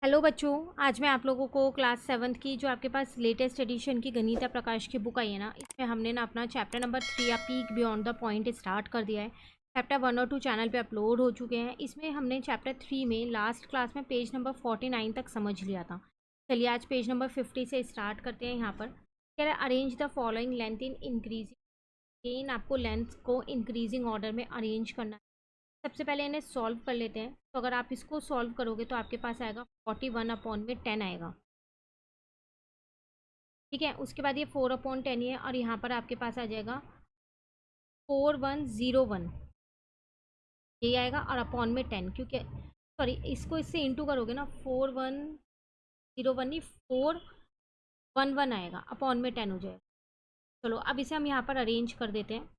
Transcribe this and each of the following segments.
Hello बच्चों। आज मैं आप लोगों को क्लास 7th की जो आपके पास लेटेस्ट एडिशन की गणित प्रकाश की बुक आई है ना, इसमें हमने ना अपना चैप्टर नंबर 3 या peak beyond the point start कर दिया है। चैप्टर 1 और 2 चैनल पे अपलोड हो चुके हैं। इसमें हमने चैप्टर 3 में लास्ट क्लास में पेज नंबर 49 तक समझ लिया था। चलिए आज पेज नंबर 50 से स्टार्ट करते हैं। यहाँ पर कह रहा है arrange the following length in increasing. आपको लेंथ को इंक्रीजिंग ऑर्डर में अरेंज करना है। सबसे पहले इन्हें सॉल्व कर लेते हैं। तो अगर आप इसको सॉल्व करोगे तो आपके पास आएगा 41/10 आएगा। ठीक है, उसके बाद ये 4/10 ही है और यहाँ पर आपके पास आ जाएगा 4101, यही आएगा। और अपॉन में 10, क्योंकि सॉरी इसको इससे इंटू करोगे ना, 4101 नहीं 411 आएगा, अपॉन में 10 हो जाएगा। चलो अब इसे हम यहाँ पर अरेंज कर देते हैं।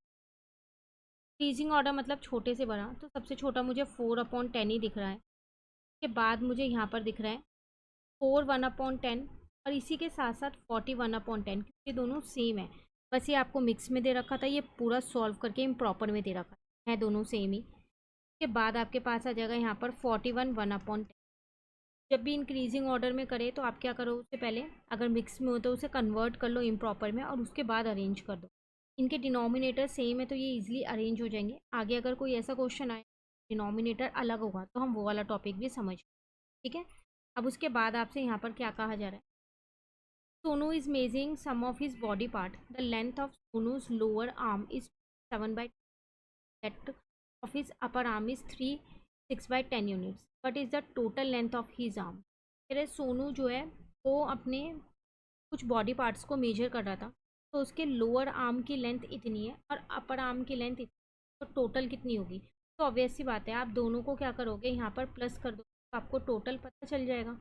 इंक्रीजिंग ऑर्डर मतलब छोटे से बड़ा, तो सबसे छोटा मुझे 4/10 ही दिख रहा है। उसके बाद मुझे यहाँ पर दिख रहा है 41/10 और इसी के साथ साथ 41/10, क्योंकि दोनों सेम है। बस ये आपको मिक्स में दे रखा था, ये पूरा सॉल्व करके इम्प्रॉपर में दे रखा है दोनों सेम ही। उसके बाद आपके पास आ जाएगा यहाँ पर 41/1/10। जब भी इंक्रीजिंग ऑर्डर में करे तो आप क्या करो, उससे पहले अगर मिक्स में हो तो उसे कन्वर्ट कर लो इम्प्रॉपर में और उसके बाद अरेंज कर दो। इनके डिनोमिनेटर सेम है तो ये इजीली अरेंज हो जाएंगे। आगे अगर कोई ऐसा क्वेश्चन आए डिनोमिनेटर अलग होगा तो हम वो वाला टॉपिक भी समझ। ठीक है, अब उसके बाद आपसे यहाँ पर क्या कहा जा रहा है। Sonu is measuring some of his body part. The length of Sonu's lower arm is 7/10, that of his upper arm is 6/10 units. What is the total length of his arm? कह रहे सोनू जो है वो अपने कुछ बॉडी पार्ट्स को मेजर कर रहा था, तो उसके लोअर आर्म की लेंथ इतनी है और अपर आर्म की लेंथ इतनी, तो टोटल कितनी होगी। तो ऑब्वियस सी बात है, आप दोनों को क्या करोगे, यहाँ पर प्लस कर दो तो आपको टोटल पता चल जाएगा,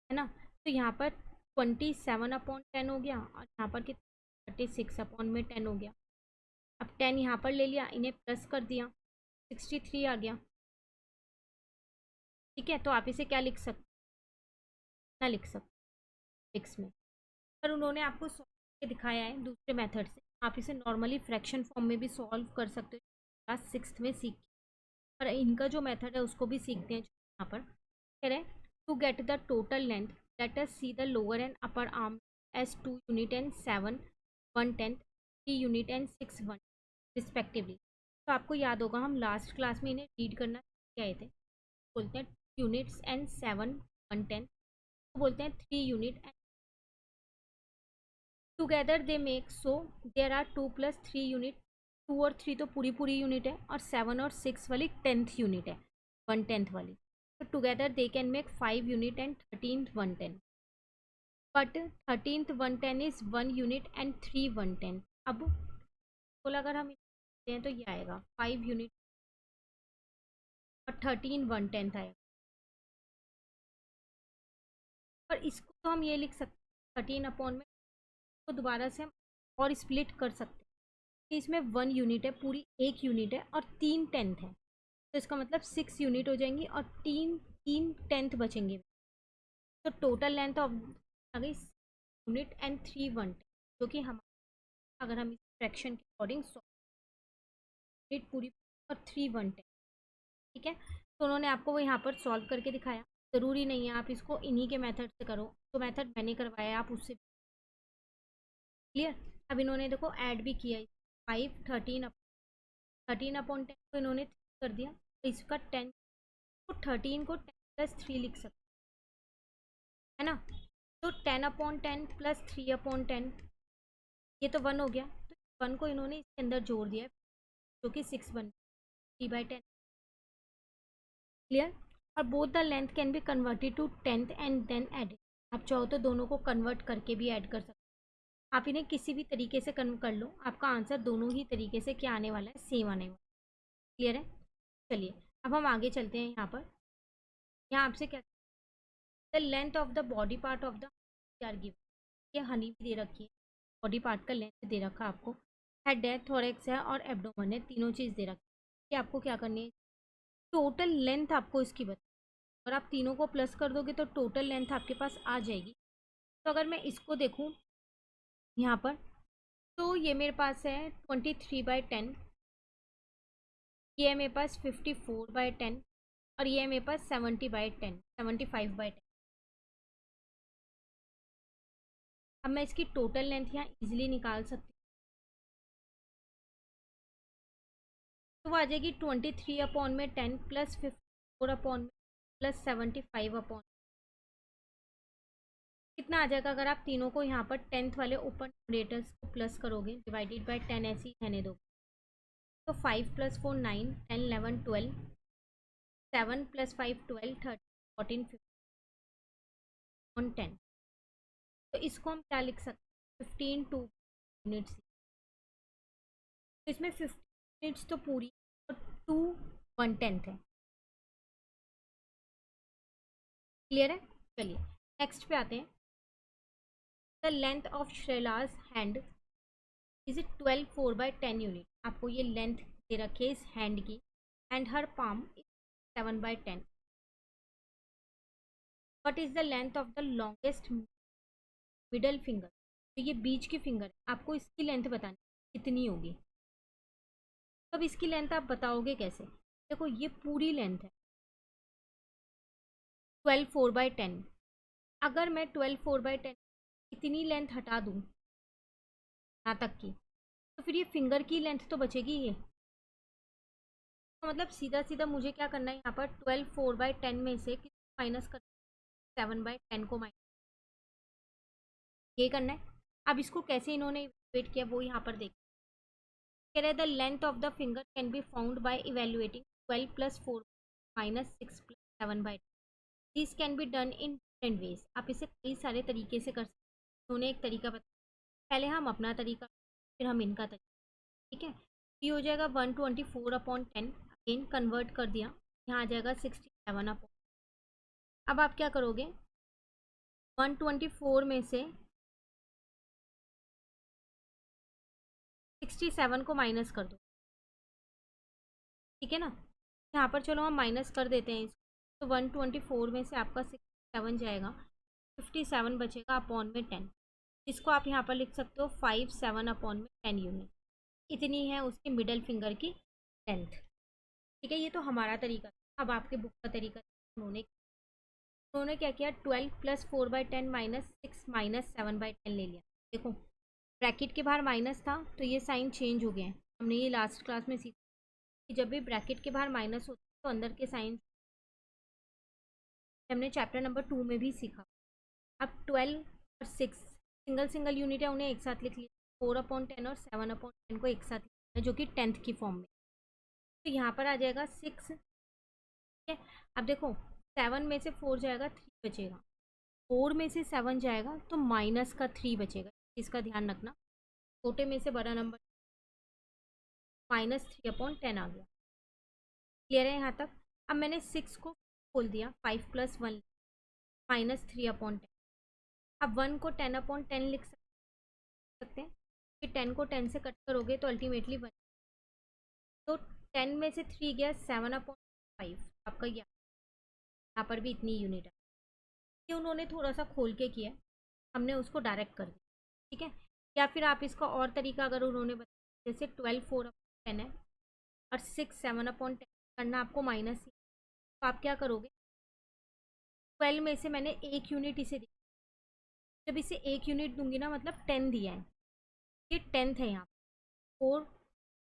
है ना। तो यहाँ पर 27/10 हो गया और यहाँ पर कितना 36/10 हो गया। अब 10 यहाँ पर ले लिया, इन्हें प्लस कर दिया, 63 आ गया। ठीक है, तो आप इसे क्या लिख सकते, ना लिख सकते फिक्स में। पर उन्होंने आपको सॉल्व करके दिखाया है दूसरे मेथड से, आप इसे नॉर्मली फ्रैक्शन फॉर्म में भी सॉल्व कर सकते हो, क्लास 6th में सीख। पर इनका जो मेथड है उसको भी सीखते हैं। यहाँ पर कह रहे हैं to get the total length let us see the lower and upper arm as 2 unit and 7/1/10, 3 unit and 6/1 respectively. तो आपको याद होगा हम लास्ट क्लास में इन्हें रीड करना सीख आए थे। बोलते हैं यूनिट्स एंड 7/1/10, तो बोलते हैं 3 unit and together they make, so there are 2 + 3 unit. 2 और 3 तो पूरी पूरी यूनिट है और 7 और 6 वाली 10th यूनिट है, 1/10 वाली। तो together they can make 5 unit and 13th 1/10, but 13th 1/10 is 1 unit and 3/1/10। अब बोला अगर हम हैं तो ये आएगा 5 यूनिट और 13/1/10 आएगा। पर इसको तो हम ये लिख सकते हैं 13 में, तो दोबारा से हम और स्प्लिट कर सकते हैं। इसमें 1 यूनिट है, पूरी 1 यूनिट है और 3/10 है, तो इसका मतलब 6 यूनिट हो जाएंगी और 3/10 बचेंगे। तो टोटल लेंथ ऑफ आ गई यूनिट एंड 3/1/10, जो कि हम अगर हम इस फ्रैक्शन के अकॉर्डिंग यूनिट पूरी और 3/1/10। ठीक है, तो उन्होंने आपको वो यहाँ पर सॉल्व करके दिखाया। ज़रूरी नहीं है आप इसको इन्हीं के मेथड से करो, तो मेथड मैंने करवाया है आप उससे क्लियर। अब इन्होंने देखो ऐड भी किया, 5 13/10 को इन्होंने 3 कर दिया, तो इसका 10 तो 13 को 10 + 3 लिख सकते है ना। तो 10/10 + 3/10, ये तो 1 हो गया, तो 1 को इन्होंने इसके अंदर जोड़ दिया जो कि 6 बन 3/10 क्लियर। और both the length can be converted to 10th and then add. आप चाहो तो दोनों को कन्वर्ट करके भी ऐड कर सकते हो। आप इन्हें किसी भी तरीके से कन्वर्ट कर लो, आपका आंसर दोनों ही तरीके से क्या आने वाला है, सेम आने वाला है। क्लियर है। चलिए अब हम आगे चलते हैं। यहाँ पर यहाँ आपसे क्या, the length of the body part of the are given. ये हनी भी दे रखी है, बॉडी पार्ट का लेंथ दे रखा है आपको। हेड है, थोरेक्स है और एब्डोमेन है, तीनों चीज़ दे रखी है। कि आपको क्या करनी है, टोटल लेंथ आपको इसकी बता, अगर आप तीनों को प्लस कर दोगे तो टोटल लेंथ आपके पास आ जाएगी। तो अगर मैं इसको देखूँ यहाँ पर, तो ये मेरे पास है 23/10, ये है मेरे पास 54/10 और ये है मेरे पास 70/10, 75/10। अब मैं इसकी टोटल लेंथ यहाँ इजीली निकाल सकती हूँ। तो वो आ जाएगी 23/10 प्लस 54/, प्लस 75/। कितना आ जाएगा अगर आप तीनों को यहाँ पर 10th वाले ओपन न्यूमरेटर्स को प्लस करोगे, डिवाइडेड बाय 10 ऐसे ही रहने दो। तो 5 + 4 9, 10 11 12, 7 + 5 12, 13 14 15 10। तो इसको हम क्या लिख सकते हैं, 15 2 यूनिट्स। तो इसमें 15 यूनिट्स तो पूरी और 2 1/10 है। क्लियर है? चलिए नेक्स्ट पे आते हैं। द लेंथ ऑफ श्रेलाज हैंड इज इट 12 4/10 यूनिट। आपको ये लेंथ दे रखी है इस हैंड की, एंड हर palm 7/10। What is the length of the longest middle finger. तो ये बीच की फिंगर है, आपको इसकी लेंथ बतानी कितनी होगी। तब इसकी लेंथ आप बताओगे कैसे? देखो ये पूरी लेंथ है 12 4/10। अगर मैं 12 4/10 इतनी लेंथ हटा दूँ यहाँ तक की, तो फिर ये फिंगर की लेंथ तो बचेगी ये। तो मतलब सीधा सीधा मुझे क्या करना है, यहाँ पर 12 4/10 में से किसको माइनस कर, 7/10 को माइनस, ये करना है। अब इसको कैसे इन्होंने इवेलुएट किया वो यहाँ पर देख। कह रहे the length of the finger can be found by evaluating 12 + 4 -6 + 7/10। This can be done in different ways. आप इसे कई सारे तरीके से कर सकते हैं। उन्होंने एक तरीका बताया, पहले हम अपना तरीका फिर हम इनका तरीका। ठीक है, ये हो जाएगा 124/10। अगेन कन्वर्ट कर दिया, यहाँ आ जाएगा 67/। अब आप क्या करोगे, 124 में से 67 को माइनस कर दो। ठीक है ना, यहाँ पर चलो हम माइनस कर देते हैं इसको। तो 124 में से आपका 67 जाएगा, 57 बचेगा अपॉन में 10। इसको आप यहाँ पर लिख सकते हो 5/7/10 यूनिट। इतनी है उसकी मिडल फिंगर की लेंथ। ठीक है, ये तो हमारा तरीका। अब आपके बुक का तरीका, उन्होंने क्या किया, 12 + 4/10 -6 -7/10 ले लिया। देखो ब्रैकेट के बाहर माइनस था तो ये साइन चेंज हो गए हैं। हमने ये लास्ट क्लास में सीखा कि जब भी ब्रैकेट के बाहर माइनस होता है तो अंदर के साइन, हमने चैप्टर नंबर 2 में भी सीखा। अब 12 और 6 सिंगल सिंगल यूनिट है, उन्हें एक साथ लिख लिया। 4/10 और 7/10 को एक साथ लिखा जो कि 10th की फॉर्म में। तो यहाँ पर आ जाएगा 6। ठीक है, अब देखो 7 में से 4 जाएगा, 3 बचेगा। 4 में से 7 जाएगा तो माइनस का 3 बचेगा। इसका ध्यान रखना, छोटे में से बड़ा नंबर -3/10 आ गया। क्लियर है यहाँ तक? अब मैंने 6 को खोल दिया, 5 + 1 -3/10। अब 1 को 10/10 लिख सकते हैं, फिर 10 को 10 से कट करोगे तो अल्टीमेटली 1। तो 10 में से 3 गया, 7/5 आपका गया। यहाँ पर भी इतनी यूनिट है। ये उन्होंने थोड़ा सा खोल के किया, हमने उसको डायरेक्ट कर दिया। ठीक है, या फिर आप इसका और तरीका अगर उन्होंने बताया, जैसे 12 4/10 है और 6 7/10 करना आपको माइनस, तो आप क्या करोगे, 12 में से मैंने एक यूनिट इसे दी। जब इसे एक यूनिट दूंगी ना, मतलब 10 दिया है, ये 10th है यहाँ 4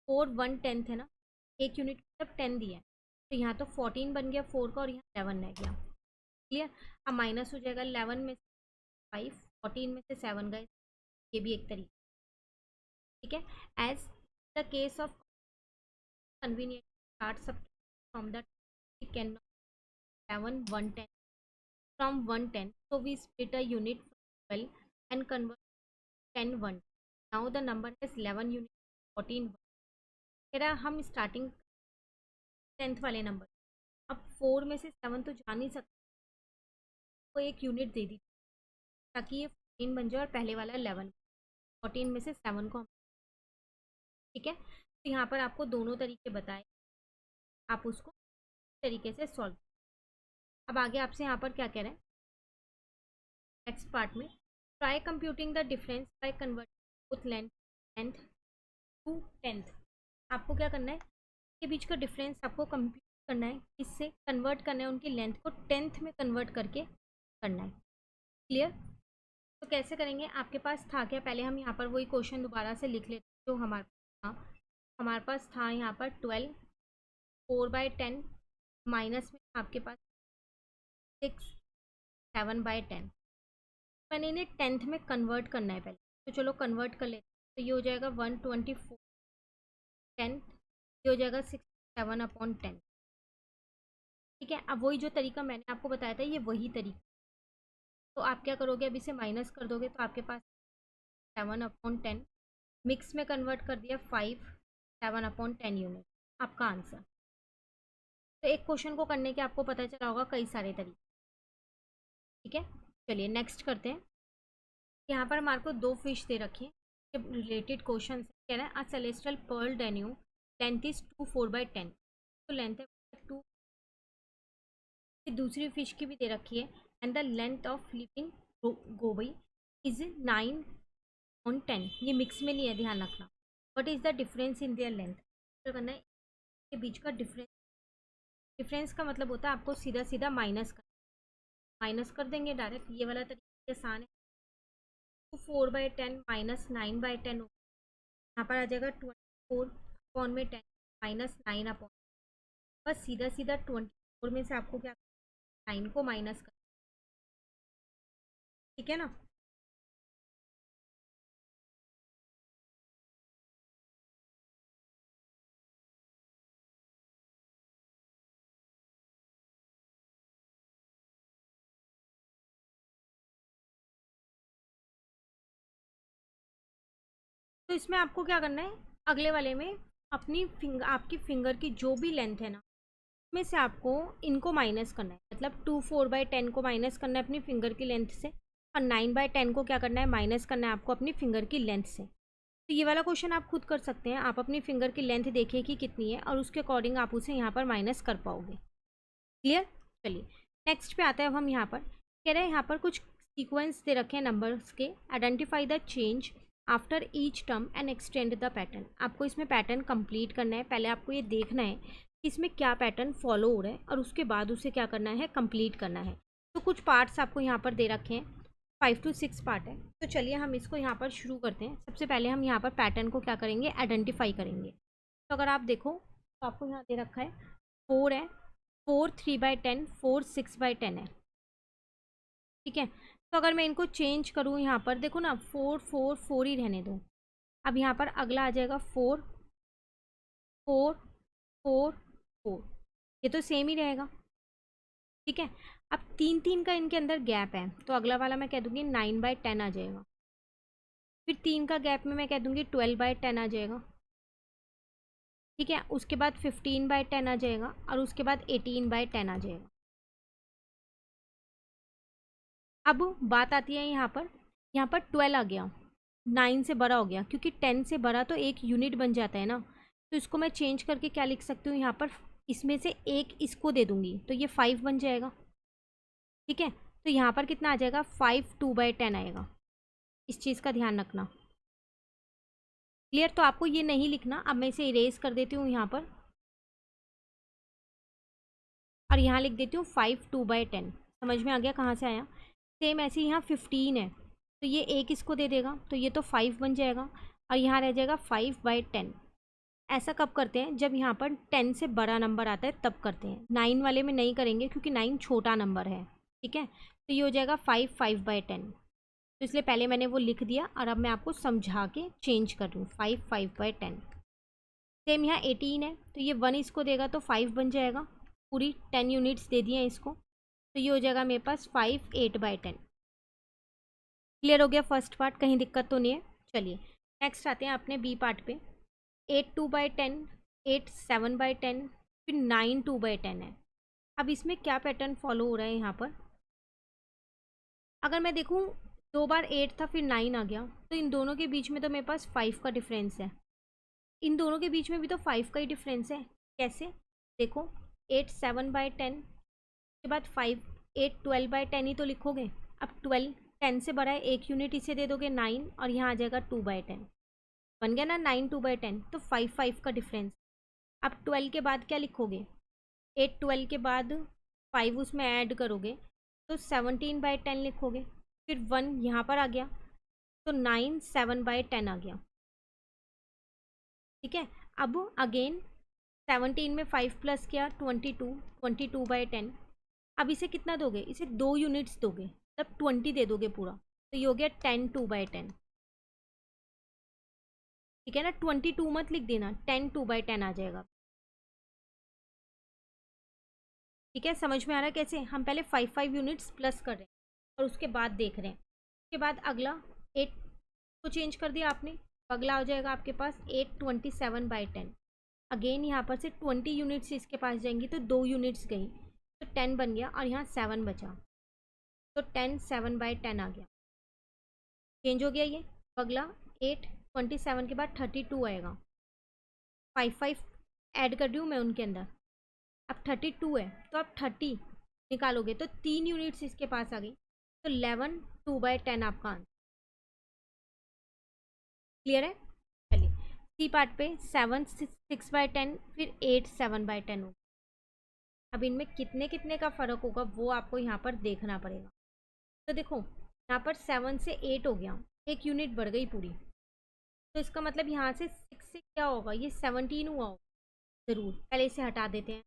4 1/10 है ना, एक यूनिट मतलब 10 दिया है। तो यहाँ तो 14 बन गया 4 का, और यहाँ 11 रह गया। क्लियर? अब माइनस हो जाएगा 11 में से 5, 14 में से 7 गए। ये भी एक तरीका। ठीक है, as the case of convenient start सब from the can 7 1/10 from 1/10, so we split a unit from 12 and convert 10 1. Now the number has 11 units, 14 1. कह रहा हम स्टार्टिंग 10th वाले नंबर, अब 4 में से 7 तो जा नहीं सकते, तो एक यूनिट दे दी ताकि ये 14 बन जाए और पहले वाला 11। 14 में से 7 को हम, ठीक है। तो यहाँ पर आपको दोनों तरीके बताए, आप उसको तरीके से सॉल्व। अब आगे आपसे यहाँ पर क्या कह रहे हैं नेक्स्ट पार्ट में, try computing the difference by converting both length to 10th। आपको क्या करना है, के बीच का डिफरेंस आपको कंप्यूट करना है, इससे कन्वर्ट करना है, उनकी लेंथ को 10th में कन्वर्ट करके करना है। क्लियर? तो कैसे करेंगे, आपके पास था क्या, पहले हम यहाँ पर वही क्वेश्चन दोबारा से लिख लेते हैं जो हमारे पास था। हमारे पास था यहाँ पर 12, 4/10 माइनस में आपके पास 6, 7/10। मैंने इन्हें 10th में कन्वर्ट करना है पहले, तो चलो कन्वर्ट कर लेते हैं। तो ये हो जाएगा 124 10, ये हो जाएगा 67/10। ठीक है, अब वही जो तरीका मैंने आपको बताया था, ये वही तरीका। तो आप क्या करोगे, अब इसे माइनस कर दोगे तो आपके पास 7/10, मिक्स में कन्वर्ट कर दिया 5, 7/10 यूनिट, आपका आंसर। तो एक क्वेश्चन को करने के आपको पता चला होगा कई सारे तरीके। ठीक है, चलिए नेक्स्ट करते हैं। यहाँ पर हमारे को 2 फिश दे रखी है, रिलेटेड क्वेश्चन कह रहा है अ सेलेस्टियल पर्ल डेन्यू लेंथ इज 2 4/10, तो लेंथ है 2। दूसरी फिश की भी दे रखी है and the length of living Gobi is 9/10। ये मिक्स में नहीं है, ध्यान रखना। What is the difference in their length, तो करना है के बीच का डिफरेंस। डिफरेंस का मतलब होता है आपको सीधा सीधा माइनस कर देंगे डायरेक्ट, ये वाला तरीका आसान है। 4/10 माइनस 9/10 यहाँ पर आ जाएगा 24/10 माइनस 9/, बस सीधा सीधा 24 में से आपको क्या 9 को माइनस कर, ठीक है ना। तो इसमें आपको क्या करना है, अगले वाले में अपनी आपकी फिंगर की जो भी लेंथ है ना, में से आपको इनको माइनस करना है। मतलब 2 4/10 को माइनस करना है अपनी फिंगर की लेंथ से, और 9/10 को क्या करना है, माइनस करना है आपको अपनी फिंगर की लेंथ से। तो ये वाला क्वेश्चन आप खुद कर सकते हैं, आप अपनी फिंगर की लेंथ देखिए कि कितनी है और उसके अकॉर्डिंग आप उसे यहाँ पर माइनस कर पाओगे। क्लियर? चलिए नेक्स्ट पे आते हैं। अब हम यहाँ पर कह रहे हैं, यहाँ पर कुछ सीक्वेंस दे रखे हैं नंबर्स के। Identify the change after each term and extend the pattern. आपको इसमें पैटर्न कंप्लीट करना है, पहले आपको ये देखना है कि इसमें क्या पैटर्न फॉलो हो रहा है और उसके बाद उसे क्या करना है, कंप्लीट करना है। तो कुछ पार्ट्स आपको यहाँ पर दे रखे हैं, 5 to 6 पार्ट है। तो चलिए हम इसको यहाँ पर शुरू करते हैं। सबसे पहले हम यहाँ पर पैटर्न को क्या करेंगे, आइडेंटिफाई करेंगे। तो अगर आप देखो तो आपको यहाँ दे रखा है 4 है, 4 3/10, 4 6/10 है। ठीक है, तो अगर मैं इनको चेंज करूँ यहाँ पर देखो ना, 4 4 4 ही रहने दो। अब यहाँ पर अगला आ जाएगा 4 4 4 4, ये तो सेम ही रहेगा। ठीक है, अब 3 का इनके अंदर गैप है, तो अगला वाला मैं कह दूँगी 9/10 आ जाएगा। फिर 3 का गैप में मैं कह दूँगी 12/10 आ जाएगा। ठीक है, उसके बाद 15/10 आ जाएगा और उसके बाद 18/10 आ जाएगा। अब बात आती है यहाँ पर 12 आ गया, 9 से बड़ा हो गया, क्योंकि 10 से बड़ा तो एक यूनिट बन जाता है ना। तो इसको मैं चेंज करके क्या लिख सकती हूँ, यहाँ पर इसमें से एक इसको दे दूँगी तो ये 5 बन जाएगा। ठीक है, तो यहाँ पर कितना आ जाएगा, 5 2/10 आएगा। इस चीज़ का ध्यान रखना। क्लियर? तो आपको ये नहीं लिखना, अब मैं इसे इरेज कर देती हूँ यहाँ पर और यहाँ लिख देती हूँ 5 2/10। समझ में आ गया कहाँ से आया। सेम ऐसे यहाँ 15 है, तो ये एक इसको दे देगा तो ये तो 5 बन जाएगा और यहाँ रह जाएगा 5/10। ऐसा कब करते हैं, जब यहाँ पर 10 से बड़ा नंबर आता है तब करते हैं। 9 वाले में नहीं करेंगे क्योंकि 9 छोटा नंबर है। ठीक है, तो ये हो जाएगा 5 5/10। तो इसलिए पहले मैंने वो लिख दिया और अब मैं आपको समझा के चेंज कर दूँ, 5 5/10। सेम यहाँ 18 है, तो ये 1 इसको देगा तो 5 बन जाएगा। पूरी 10 यूनिट्स दे दिए हैं इसको, तो ये हो जाएगा मेरे पास 5 8/10। क्लियर हो गया फर्स्ट पार्ट, कहीं दिक्कत तो नहीं है। चलिए नेक्स्ट आते हैं अपने बी पार्ट पे। 8 2/10, 8 7/10, फिर 9 2/10 है। अब इसमें क्या पैटर्न फॉलो हो रहा है यहाँ पर, अगर मैं देखूँ 2 बार 8 था फिर 9 आ गया, तो इन दोनों के बीच में तो मेरे पास 5 का डिफरेंस है। इन दोनों के बीच में भी तो 5 का ही डिफरेंस है। कैसे, देखो 8 7/10 के बाद 5 8 12/10 ही तो लिखोगे। अब 12 10 से बड़ा है, एक यूनिट इसे दे दोगे 9 और यहाँ आ जाएगा 2/10, बन गया ना 9 2/10। तो 5 5 का डिफरेंस। अब 12 के बाद क्या लिखोगे, 8 12 के बाद 5 उसमें ऐड करोगे तो 17/10 लिखोगे। फिर 1 यहाँ पर आ गया तो 9 7/10 आ गया। ठीक है, अब अगेन 17 में 5 प्लस किया 22, 22/10। अब इसे कितना दोगे, इसे 2 यूनिट्स दोगे, तब 20 दे दोगे पूरा, तो ये हो गया 10 2/10। ठीक है ना, 22 मत लिख देना, 10 2/10 आ जाएगा। ठीक है, समझ में आ रहा है कैसे? हम पहले 5 यूनिट्स प्लस कर रहे हैं और उसके बाद देख रहे हैं। उसके बाद अगला 8 को चेंज कर दिया आपने, अगला हो जाएगा आपके पास 8 27/10। अगेन यहाँ पर से 20 यूनिट्स इसके पास जाएंगी तो 2 यूनिट्स गई तो 10 बन गया और यहाँ 7 बचा, तो 10 7/10 आ गया। चेंज हो गया ये। अगला 8 27 के बाद 32 आएगा, 5 ऐड कर रही हूँ मैं उनके अंदर। अब 32 है तो अब 30 निकालोगे तो 3 यूनिट्स इसके पास आ गई, तो 11 2/10 आपका आंसर। क्लियर है? चलिए सी पार्ट पे 7 6/10, फिर 8 7/10 होगा। अब इनमें कितने कितने का फ़र्क होगा वो आपको यहाँ पर देखना पड़ेगा। तो देखो यहाँ पर 7 से 8 हो गया, 1 यूनिट बढ़ गई पूरी, तो इसका मतलब यहाँ से 6 से क्या होगा, ये 17 हुआ होगा ज़रूर। पहले इसे हटा देते हैं।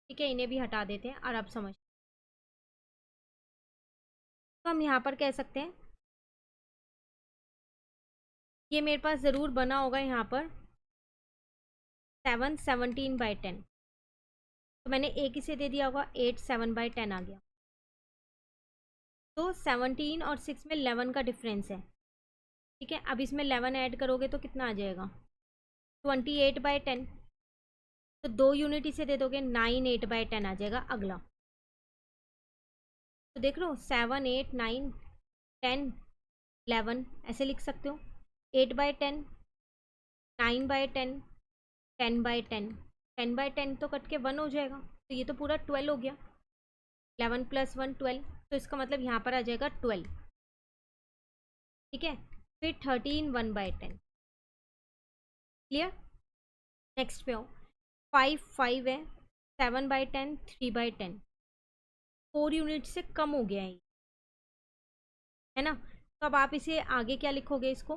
ठीक है, इन्हें भी हटा देते हैं और अब समझ, तो हम यहाँ पर कह सकते हैं ये मेरे पास ज़रूर बना होगा यहाँ पर 7 17/10, तो मैंने एक इसे दे दिया होगा, 8 7/10 आ गया। तो 17 और 6 में 11 का डिफरेंस है। ठीक है, अब इसमें 11 ऐड करोगे तो कितना आ जाएगा, 28/10। तो 2 यूनिट इसे दे दोगे, 9 8/10 आ जाएगा अगला। तो देख लो 7 8 9 10 11 ऐसे लिख सकते हो, 8/10 9/10 10/10। 10/10 तो कट के 1 हो जाएगा, तो ये तो पूरा 12 हो गया, 11 + 1 12, तो इसका मतलब यहाँ पर आ जाएगा 12। ठीक है, फिर 13 1/10। क्लियर? नेक्स्ट पे आओ, 5 5 है, 7/10 3/10, 4 यूनिट से कम हो गया है ना। तो अब आप इसे आगे क्या लिखोगे इसको,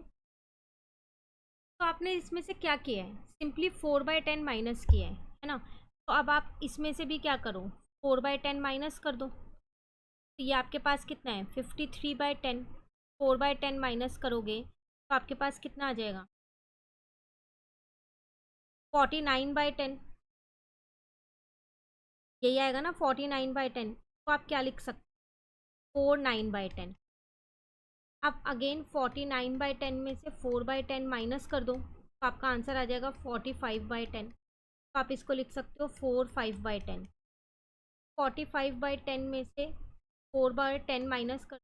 तो आपने इसमें से क्या किया है, सिंपली 4/10 माइनस किया है ना। तो अब आप इसमें से भी क्या करो, 4/10 माइनस कर दो, तो ये आपके पास कितना है 53/10। 4/10 माइनस करोगे तो आपके पास कितना आ जाएगा, 49/10। यही आएगा ना 49/10, तो आप क्या लिख सकते, 49/10। अब अगेन 49/10 में से 4/10 माइनस कर दो तो आपका आंसर आ जाएगा 45/10, तो आप इसको लिख सकते हो 45/10। 45/10 में से 4/10 माइनस कर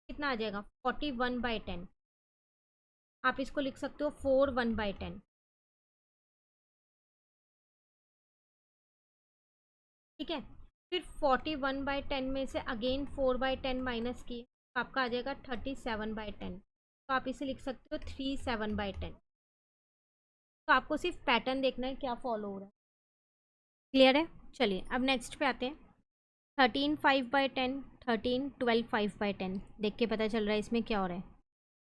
कितना आ जाएगा 41/10, आप इसको लिख सकते हो 41/10। ठीक है, फिर 41/10 में से अगेन 4/10 माइनस किए तो आपका आ जाएगा 37/10, तो आप इसे लिख सकते हो 37/10। तो आपको सिर्फ पैटर्न देखना है क्या फॉलो हो रहा है। क्लियर है? चलिए अब नेक्स्ट पे आते हैं, 13 5/10, 13 12 5/10। देख के पता चल रहा है इसमें क्या हो रहा है,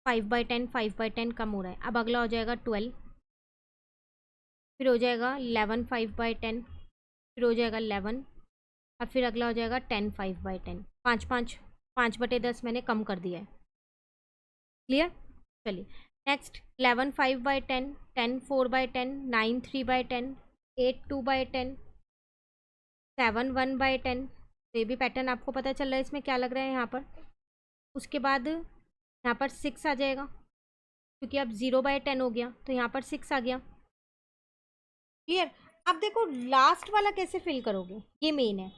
5/10 कम हो रहा है। अब अगला हो जाएगा 12, फिर हो जाएगा 11 5/10, फिर हो जाएगा 11, अब फिर अगला हो जाएगा 10 5/10। 5/10 मैंने कम कर दिया है। क्लियर? चलिए नेक्स्ट 11 5/10, 10 4/10, 9 3/10, 8 2/10, 7 1/10। तो ये भी पैटर्न आपको पता चल रहा है इसमें क्या लग रहा है यहाँ पर। उसके बाद यहाँ पर 6 आ जाएगा, क्योंकि अब 0/10 हो गया तो यहाँ पर 6 आ गया। क्लियर? अब देखो लास्ट वाला कैसे फिल करोगे, ये मेन है।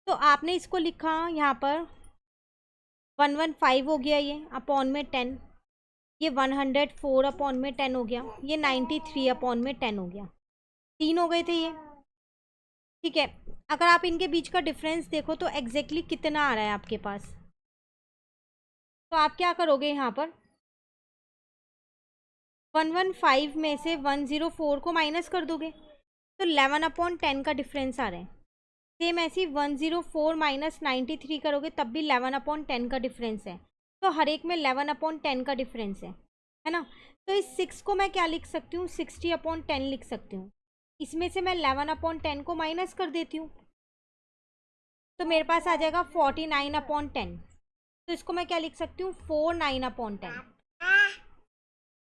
तो आपने इसको लिखा यहाँ पर 115 हो गया, ये अपॉन में 10, ये 104 अपॉन में 10 हो गया, ये 93 अपॉन में 10 हो गया, 3 हो गए थे ये। ठीक है, अगर आप इनके बीच का डिफरेंस देखो तो एग्जैक्टली कितना आ रहा है आपके पास, तो आप क्या करोगे यहाँ पर, 115 में से 104 को माइनस कर दोगे तो 11/10 का डिफरेंस आ रहा है। सेम ऐसी 104 माइनस 93 करोगे तब भी 11/10 का डिफरेंस है। तो हर एक में 11/10 का डिफरेंस है ना। तो इस 6 को मैं क्या लिख सकती हूँ, 60/10 लिख सकती हूँ। इसमें से मैं 11/10 को माइनस कर देती हूँ तो मेरे पास आ जाएगा 49/10। तो इसको मैं क्या लिख सकती हूँ, 49/10।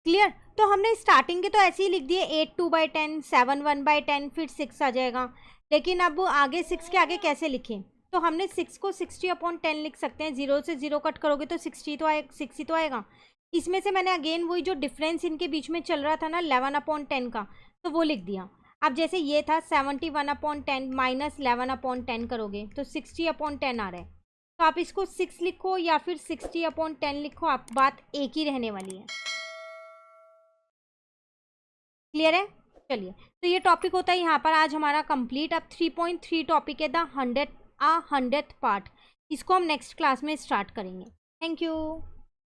क्लियर। तो हमने स्टार्टिंग के तो ऐसे ही लिख दिए 8 2/10, 7 1/10, फिर 6 आ जाएगा। लेकिन अब आगे 6 के आगे कैसे लिखें, तो हमने 6 को 60/10 लिख सकते हैं। 0 से 0 कट करोगे तो 60 तो आए, 60 तो आएगा। इसमें से मैंने अगेन वही जो डिफरेंस इनके बीच में चल रहा था ना 11/10 का, तो वो लिख दिया। अब जैसे ये था 71/10 माइनस 11/10 करोगे तो 60/10 आ रहा है। तो आप इसको 6 लिखो या फिर 60/10 लिखो, आप बात एक ही रहने वाली है। क्लियर है। चलिए, तो ये टॉपिक होता है यहाँ पर आज हमारा कंप्लीट। अब 3.3 टॉपिक है द 100th पार्ट। इसको हम नेक्स्ट क्लास में स्टार्ट करेंगे। Thank you.